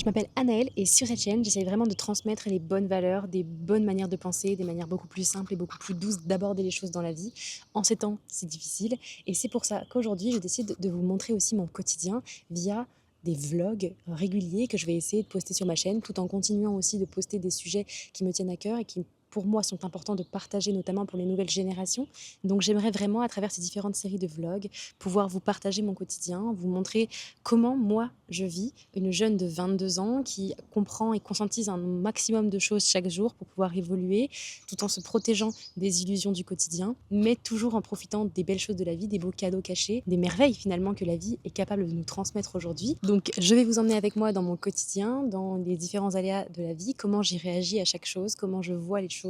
Je m'appelle Anaëlle et sur cette chaîne, j'essaie vraiment de transmettre les bonnes valeurs, des bonnes manières de penser, des manières beaucoup plus simples et beaucoup plus douces d'aborder les choses dans la vie. En ces temps, c'est difficile et c'est pour ça qu'aujourd'hui, je décide de vous montrer aussi mon quotidien via des vlogs réguliers que je vais essayer de poster sur ma chaîne, tout en continuant aussi de poster des sujets qui me tiennent à cœur et qui pour moi sont importants de partager, notamment pour les nouvelles générations. Donc j'aimerais vraiment, à travers ces différentes séries de vlogs, pouvoir vous partager mon quotidien, vous montrer comment moi je vis, une jeune de 22 ans qui comprend et conscientise un maximum de choses chaque jour pour pouvoir évoluer, tout en se protégeant des illusions du quotidien, mais toujours en profitant des belles choses de la vie, des beaux cadeaux cachés, des merveilles finalement que la vie est capable de nous transmettre aujourd'hui. Donc je vais vous emmener avec moi dans mon quotidien, dans les différents aléas de la vie, comment j'y réagis à chaque chose, comment je vois les choses,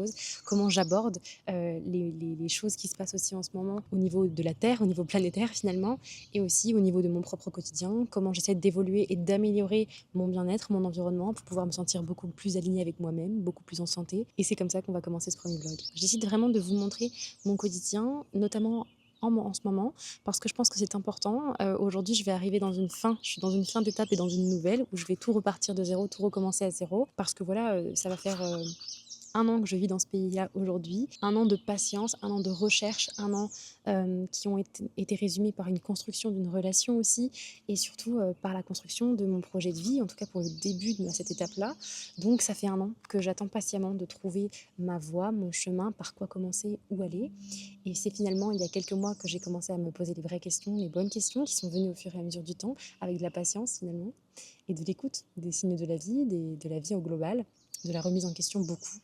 comment j'aborde les choses qui se passent aussi en ce moment au niveau de la Terre, au niveau planétaire finalement, et aussi au niveau de mon propre quotidien, comment j'essaie d'évoluer et d'améliorer mon bien-être, mon environnement pour pouvoir me sentir beaucoup plus alignée avec moi-même, beaucoup plus en santé. Et c'est comme ça qu'on va commencer ce premier vlog. Je décide vraiment de vous montrer mon quotidien, notamment en ce moment, parce que je pense que c'est important. Aujourd'hui, je vais arriver dans une fin, je suis dans une fin d'étape et dans une nouvelle où je vais tout repartir de zéro, tout recommencer à zéro, parce que voilà, ça va faire 1 an que je vis dans ce pays-là aujourd'hui, 1 an de patience, 1 an de recherche, 1 an qui ont été résumés par une construction d'une relation aussi, et surtout par la construction de mon projet de vie, en tout cas pour le début de cette étape-là. Donc ça fait 1 an que j'attends patiemment de trouver ma voie, mon chemin, par quoi commencer, où aller. Et c'est finalement il y a quelques mois que j'ai commencé à me poser les vraies questions, les bonnes questions qui sont venues au fur et à mesure du temps, avec de la patience finalement, et de l'écoute des signes de la vie, de la vie au global, de la remise en question beaucoup.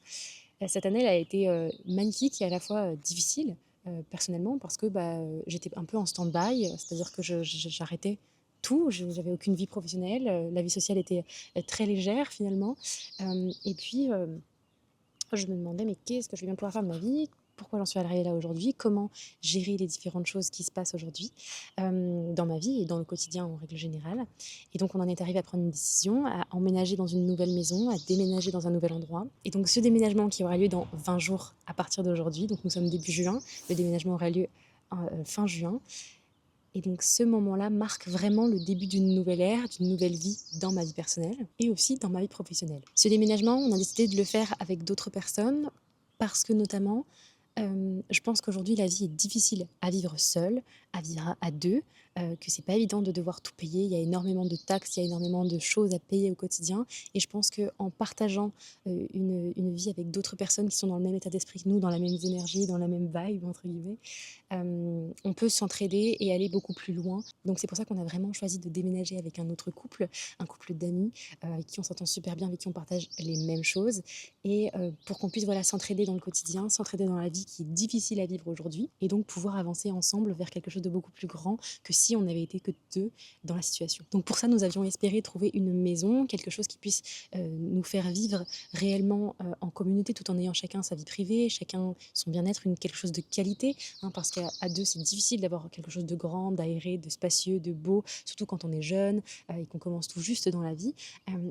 Cette année, elle a été magnifique et à la fois difficile personnellement parce que j'étais un peu en stand-by, c'est-à-dire que j'arrêtais tout, j'avais aucune vie professionnelle, la vie sociale était très légère finalement. Et puis, je me demandais, mais qu'est-ce que je vais bien pouvoir faire de ma vie? Pourquoi j'en suis arrivée là aujourd'hui? Comment gérer les différentes choses qui se passent aujourd'hui dans ma vie et dans le quotidien en règle générale? Et donc, on en est arrivé à prendre une décision, à emménager dans une nouvelle maison, à déménager dans un nouvel endroit. Et donc, ce déménagement qui aura lieu dans 20 jours à partir d'aujourd'hui, donc nous sommes début juin, le déménagement aura lieu fin juin. Et donc ce moment-là marque vraiment le début d'une nouvelle ère, d'une nouvelle vie dans ma vie personnelle et aussi dans ma vie professionnelle. Ce déménagement, on a décidé de le faire avec d'autres personnes parce que notamment, je pense qu'aujourd'hui la vie est difficile à vivre seule, à vivre à 2, que c'est pas évident de devoir tout payer. Il y a énormément de taxes, il y a énormément de choses à payer au quotidien et je pense qu'en partageant, une vie avec d'autres personnes qui sont dans le même état d'esprit que nous, dans la même énergie, dans la même «vibe» entre guillemets, on peut s'entraider et aller beaucoup plus loin. Donc c'est pour ça qu'on a vraiment choisi de déménager avec un couple d'amis, avec qui on s'entend super bien, avec qui on partage les mêmes choses et pour qu'on puisse, voilà, s'entraider dans le quotidien, s'entraider dans la vie qui est difficile à vivre aujourd'hui et donc pouvoir avancer ensemble vers quelque chose de beaucoup plus grand que si on n'avait été que 2 dans la situation. Donc pour ça, nous avions espéré trouver une maison, quelque chose qui puisse, nous faire vivre réellement, en communauté tout en ayant chacun sa vie privée, chacun son bien-être, quelque chose de qualité, hein, parce qu'à 2, c'est difficile d'avoir quelque chose de grand, d'aéré, de spacieux, de beau, surtout quand on est jeune, et qu'on commence tout juste dans la vie.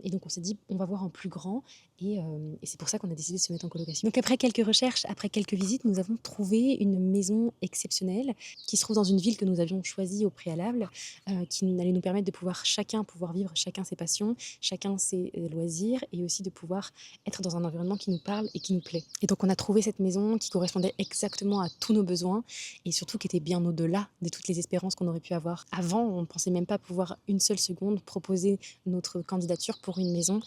Et donc on s'est dit: «On va voir en plus grand» et c'est pour ça qu'on a décidé de se mettre en colocation. Donc après quelques recherches, après quelques visites, nous avons trouvé une maison exceptionnelle qui se trouve dans une ville que nous avions choisie au préalable, qui allait nous permettre de pouvoir vivre chacun ses passions, chacun ses, loisirs et aussi de pouvoir être dans un environnement qui nous parle et qui nous plaît. Et donc on a trouvé cette maison qui correspondait exactement à tous nos besoins et surtout qui était bien au-delà de toutes les espérances qu'on aurait pu avoir. Avant, on ne pensait même pas pouvoir une seule seconde proposer notre candidature pour une maison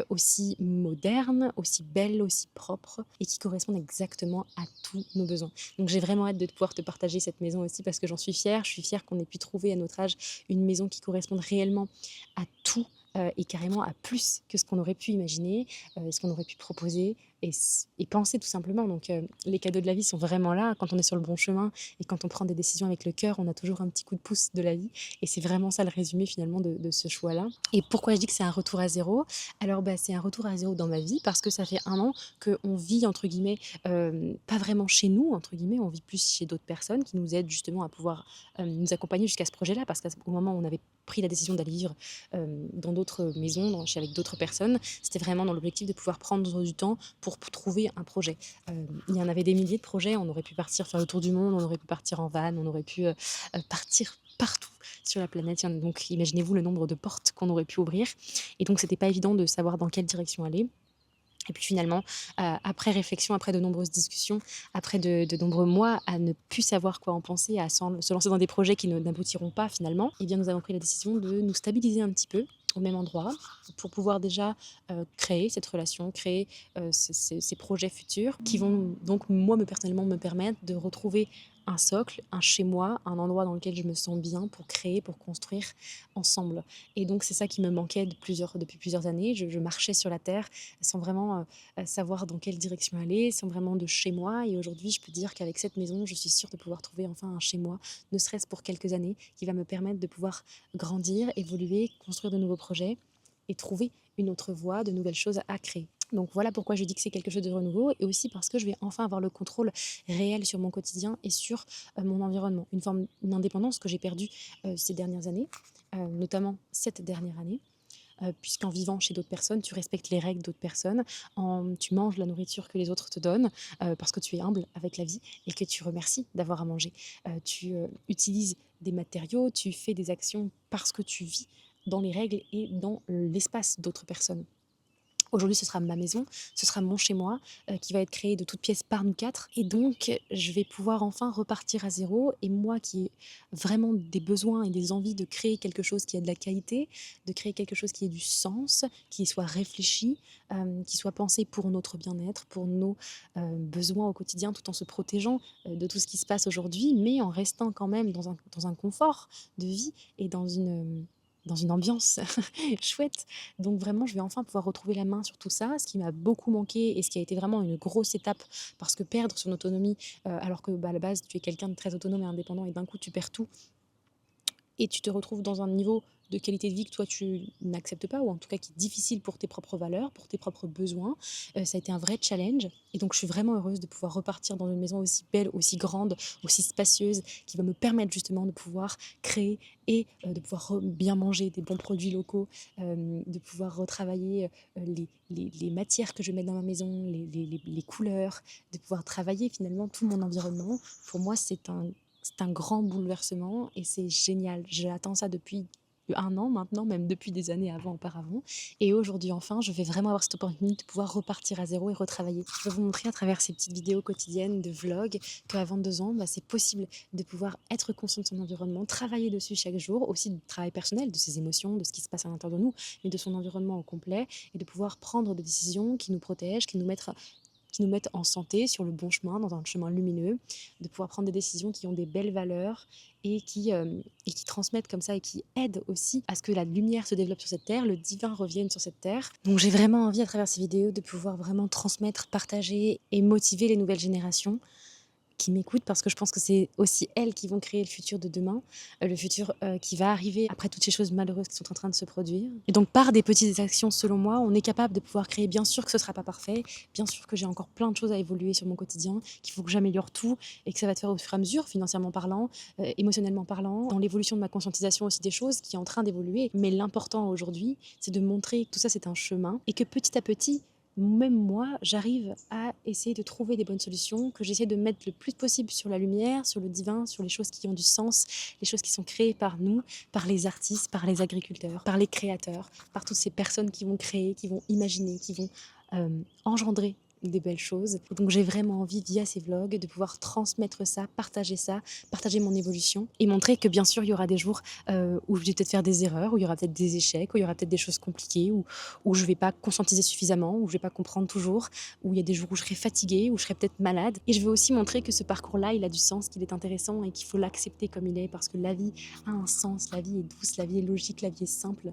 aussi moderne, aussi belle, aussi propre et qui corresponde exactement à tous nos besoins. Donc j'ai vraiment hâte de pouvoir te partager cette maison aussi parce que j'en suis fière. Je suis fière qu'on ait pu trouver à notre âge une maison qui corresponde réellement à tout et carrément à plus que ce qu'on aurait pu imaginer, ce qu'on aurait pu proposer et penser tout simplement. Donc les cadeaux de la vie sont vraiment là quand on est sur le bon chemin et quand on prend des décisions avec le cœur, on a toujours un petit coup de pouce de la vie et c'est vraiment ça le résumé finalement de ce choix-là. Et pourquoi je dis que c'est un retour à zéro? Alors c'est un retour à zéro dans ma vie parce que ça fait 1 an qu'on vit entre guillemets, pas vraiment chez nous entre guillemets, on vit plus chez d'autres personnes qui nous aident justement à pouvoir nous accompagner jusqu'à ce projet-là parce qu'au moment où on avait pris la décision d'aller vivre dans d'autres maisons, avec d'autres personnes, c'était vraiment dans l'objectif de pouvoir prendre du temps pour trouver un projet. Il y en avait des milliers de projets, on aurait pu partir faire le tour du monde, on aurait pu partir en van, on aurait pu partir partout. sur la planète. Donc imaginez-vous le nombre de portes qu'on aurait pu ouvrir. Et donc c'était pas évident de savoir dans quelle direction aller. Et puis finalement, après réflexion, après de nombreuses discussions, après de nombreux mois à ne plus savoir quoi en penser, à se lancer dans des projets qui n'aboutiront pas finalement, eh bien nous avons pris la décision de nous stabiliser un petit peu au même endroit pour pouvoir déjà créer cette relation, créer ces projets futurs qui vont donc moi personnellement me permettre de retrouver un socle, un chez moi, un endroit dans lequel je me sens bien pour créer, pour construire ensemble. Et donc c'est ça qui me manquait depuis plusieurs années. Je marchais sur la terre sans vraiment savoir dans quelle direction aller, sans vraiment de chez moi. Et aujourd'hui, je peux dire qu'avec cette maison, je suis sûre de pouvoir trouver enfin un chez moi, ne serait-ce pour quelques années, qui va me permettre de pouvoir grandir, évoluer, construire de nouveaux projets et trouver une autre voie, de nouvelles choses à créer. Donc voilà pourquoi je dis que c'est quelque chose de renouveau et aussi parce que je vais enfin avoir le contrôle réel sur mon quotidien et sur mon environnement. Une indépendance que j'ai perdue ces dernières années, notamment cette dernière année puisqu'en vivant chez d'autres personnes, tu respectes les règles d'autres personnes, tu manges la nourriture que les autres te donnent, parce que tu es humble avec la vie et que tu remercies d'avoir à manger. Tu utilises des matériaux, tu fais des actions parce que tu vis dans les règles et dans l'espace d'autres personnes. Aujourd'hui, ce sera ma maison, ce sera mon chez-moi qui va être créé de toutes pièces par nous quatre. Et donc, je vais pouvoir enfin repartir à zéro. Et moi qui ai vraiment des besoins et des envies de créer quelque chose qui a de la qualité, de créer quelque chose qui ait du sens, qui soit réfléchi, qui soit pensé pour notre bien-être, pour nos besoins au quotidien, tout en se protégeant de tout ce qui se passe aujourd'hui, mais en restant quand même dans un confort de vie et dans une ambiance chouette. Donc vraiment, je vais enfin pouvoir retrouver la main sur tout ça, ce qui m'a beaucoup manqué et ce qui a été vraiment une grosse étape parce que perdre son autonomie, alors que à la base, tu es quelqu'un de très autonome et indépendant et d'un coup, tu perds tout et tu te retrouves dans un niveau de qualité de vie que toi tu n'acceptes pas ou en tout cas qui est difficile pour tes propres valeurs, pour tes propres besoins. Ça a été un vrai challenge et donc je suis vraiment heureuse de pouvoir repartir dans une maison aussi belle, aussi grande, aussi spacieuse qui va me permettre justement de pouvoir créer et de pouvoir bien manger des bons produits locaux, de pouvoir retravailler les matières que je mets dans ma maison, les couleurs, de pouvoir travailler finalement tout mon environnement. Pour moi, c'est un grand bouleversement et c'est génial. J'attends ça depuis un an maintenant, même depuis des années auparavant. Et aujourd'hui, enfin, je vais vraiment avoir cette opportunité de pouvoir repartir à zéro et retravailler. Je vais vous montrer à travers ces petites vidéos quotidiennes de vlogs qu'à 22 ans, c'est possible de pouvoir être conscient de son environnement, travailler dessus chaque jour, aussi du travail personnel, de ses émotions, de ce qui se passe à l'intérieur de nous, mais de son environnement au complet, et de pouvoir prendre des décisions qui nous protègent, qui nous mettent en santé, sur le bon chemin, dans un chemin lumineux, de pouvoir prendre des décisions qui ont des belles valeurs et qui transmettent comme ça et qui aident aussi à ce que la lumière se développe sur cette terre, le divin revienne sur cette terre. Donc j'ai vraiment envie à travers ces vidéos de pouvoir vraiment transmettre, partager et motiver les nouvelles générations qui m'écoutent parce que je pense que c'est aussi elles qui vont créer le futur de demain, le futur qui va arriver après toutes ces choses malheureuses qui sont en train de se produire. Et donc par des petites actions, selon moi, on est capable de pouvoir créer, bien sûr que ce ne sera pas parfait, bien sûr que j'ai encore plein de choses à évoluer sur mon quotidien, qu'il faut que j'améliore tout et que ça va te faire au fur et à mesure, financièrement parlant, émotionnellement parlant, dans l'évolution de ma conscientisation aussi des choses qui est en train d'évoluer. Mais l'important aujourd'hui, c'est de montrer que tout ça c'est un chemin et que petit à petit, même moi, j'arrive à essayer de trouver des bonnes solutions, que j'essaie de mettre le plus possible sur la lumière, sur le divin, sur les choses qui ont du sens, les choses qui sont créées par nous, par les artistes, par les agriculteurs, par les créateurs, par toutes ces personnes qui vont créer, qui vont imaginer, qui vont engendrer des belles choses. Et donc j'ai vraiment envie, via ces vlogs, de pouvoir transmettre ça, partager mon évolution et montrer que bien sûr il y aura des jours où je vais peut-être faire des erreurs, où il y aura peut-être des échecs, où il y aura peut-être des choses compliquées, où je vais pas conscientiser suffisamment, où je vais pas comprendre toujours, où il y a des jours où je serai fatiguée, où je serai peut-être malade. Et je veux aussi montrer que ce parcours-là, il a du sens, qu'il est intéressant et qu'il faut l'accepter comme il est parce que la vie a un sens, la vie est douce, la vie est logique, la vie est simple.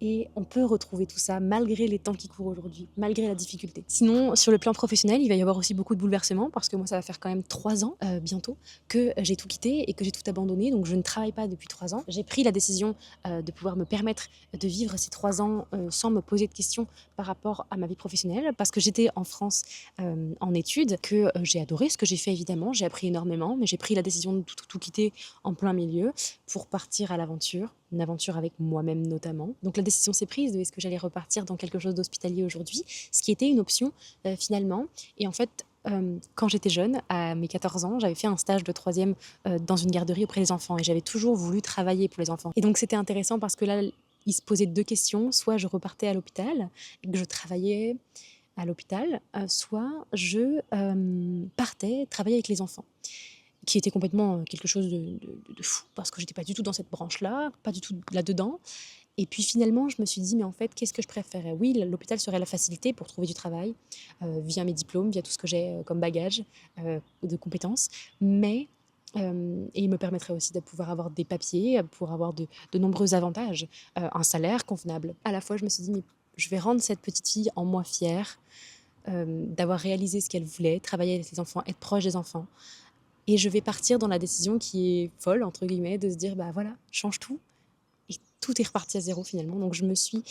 Et on peut retrouver tout ça malgré les temps qui courent aujourd'hui, malgré la difficulté. Sinon, sur le plan professionnel, il va y avoir aussi beaucoup de bouleversements parce que moi, ça va faire quand même 3 ans bientôt que j'ai tout quitté et que j'ai tout abandonné. Donc, je ne travaille pas depuis 3 ans. J'ai pris la décision de pouvoir me permettre de vivre ces 3 ans sans me poser de questions par rapport à ma vie professionnelle parce que j'étais en France en études, que j'ai adoré ce que j'ai fait évidemment. J'ai appris énormément, mais j'ai pris la décision de tout quitter en plein milieu pour partir à l'aventure. Une aventure avec moi-même notamment. Donc la décision s'est prise de est-ce que j'allais repartir dans quelque chose d'hospitalier aujourd'hui, ce qui était une option finalement. Et en fait, quand j'étais jeune, à mes 14 ans, j'avais fait un stage de troisième dans une garderie auprès des enfants et j'avais toujours voulu travailler pour les enfants. Et donc c'était intéressant parce que là, il se posait 2 questions. Soit je repartais à l'hôpital et que je travaillais à l'hôpital, soit je partais travailler avec les enfants, qui était complètement quelque chose de fou parce que j'étais pas du tout dans cette branche-là, pas du tout là-dedans. Et puis finalement, je me suis dit, mais en fait, qu'est-ce que je préférais? Oui, l'hôpital serait la facilité pour trouver du travail, via mes diplômes, via tout ce que j'ai comme bagage de compétences, mais et il me permettrait aussi de pouvoir avoir des papiers, pour avoir de nombreux avantages, un salaire convenable. À la fois, je me suis dit, mais je vais rendre cette petite fille en moi fière, d'avoir réalisé ce qu'elle voulait, travailler avec les enfants, être proche des enfants. Et je vais partir dans la décision qui est folle, entre guillemets, de se dire, bah voilà, change tout. Et tout est reparti à zéro finalement. Donc je me suis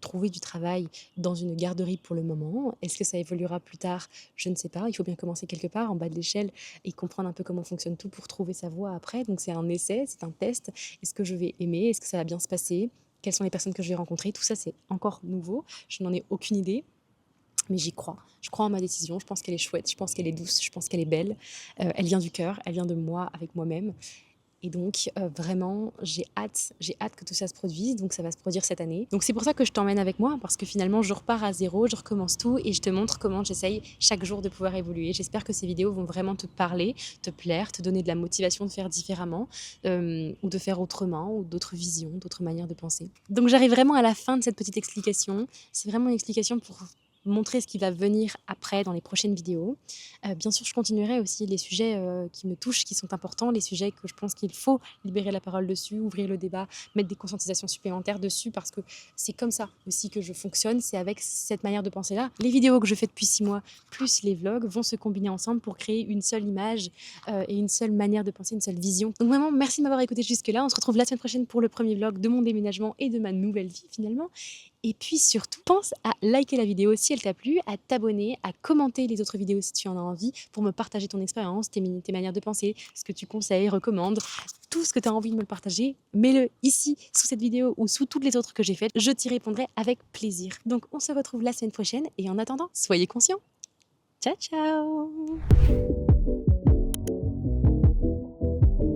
trouvé du travail dans une garderie pour le moment. Est-ce que ça évoluera plus tard? Je ne sais pas. Il faut bien commencer quelque part, en bas de l'échelle, et comprendre un peu comment fonctionne tout pour trouver sa voie après. Donc c'est un essai, c'est un test. Est-ce que je vais aimer? Est-ce que ça va bien se passer? Quelles sont les personnes que je vais rencontrer? Tout ça, c'est encore nouveau. Je n'en ai aucune idée. Mais j'y crois. Je crois en ma décision. Je pense qu'elle est chouette. Je pense qu'elle est douce. Je pense qu'elle est belle. Elle vient du cœur. Elle vient de moi avec moi-même. Et donc, vraiment, j'ai hâte que tout ça se produise. Donc, ça va se produire cette année. Donc, c'est pour ça que je t'emmène avec moi, parce que finalement, je repars à zéro, je recommence tout et je te montre comment j'essaye chaque jour de pouvoir évoluer. J'espère que ces vidéos vont vraiment te parler, te plaire, te donner de la motivation de faire différemment, ou de faire autrement, ou d'autres visions, d'autres manières de penser. Donc, j'arrive vraiment à la fin de cette petite explication. C'est vraiment une explication pour montrer ce qui va venir après dans les prochaines vidéos. Bien sûr, je continuerai aussi les sujets qui me touchent, qui sont importants, les sujets que je pense qu'il faut libérer la parole dessus, ouvrir le débat, mettre des conscientisations supplémentaires dessus, parce que c'est comme ça aussi que je fonctionne, c'est avec cette manière de penser-là. Les vidéos que je fais depuis 6 mois, plus les vlogs, vont se combiner ensemble pour créer une seule image et une seule manière de penser, une seule vision. Donc vraiment, merci de m'avoir écouté jusque-là. On se retrouve la semaine prochaine pour le premier vlog de mon déménagement et de ma nouvelle vie finalement. Et puis surtout, pense à liker la vidéo si elle t'a plu, à t'abonner, à commenter les autres vidéos si tu en as envie, pour me partager ton expérience, tes manières de penser, ce que tu conseilles, recommandes, tout ce que tu as envie de me le partager, mets-le ici, sous cette vidéo ou sous toutes les autres que j'ai faites, je t'y répondrai avec plaisir. Donc on se retrouve la semaine prochaine et en attendant, soyez conscients. Ciao ciao!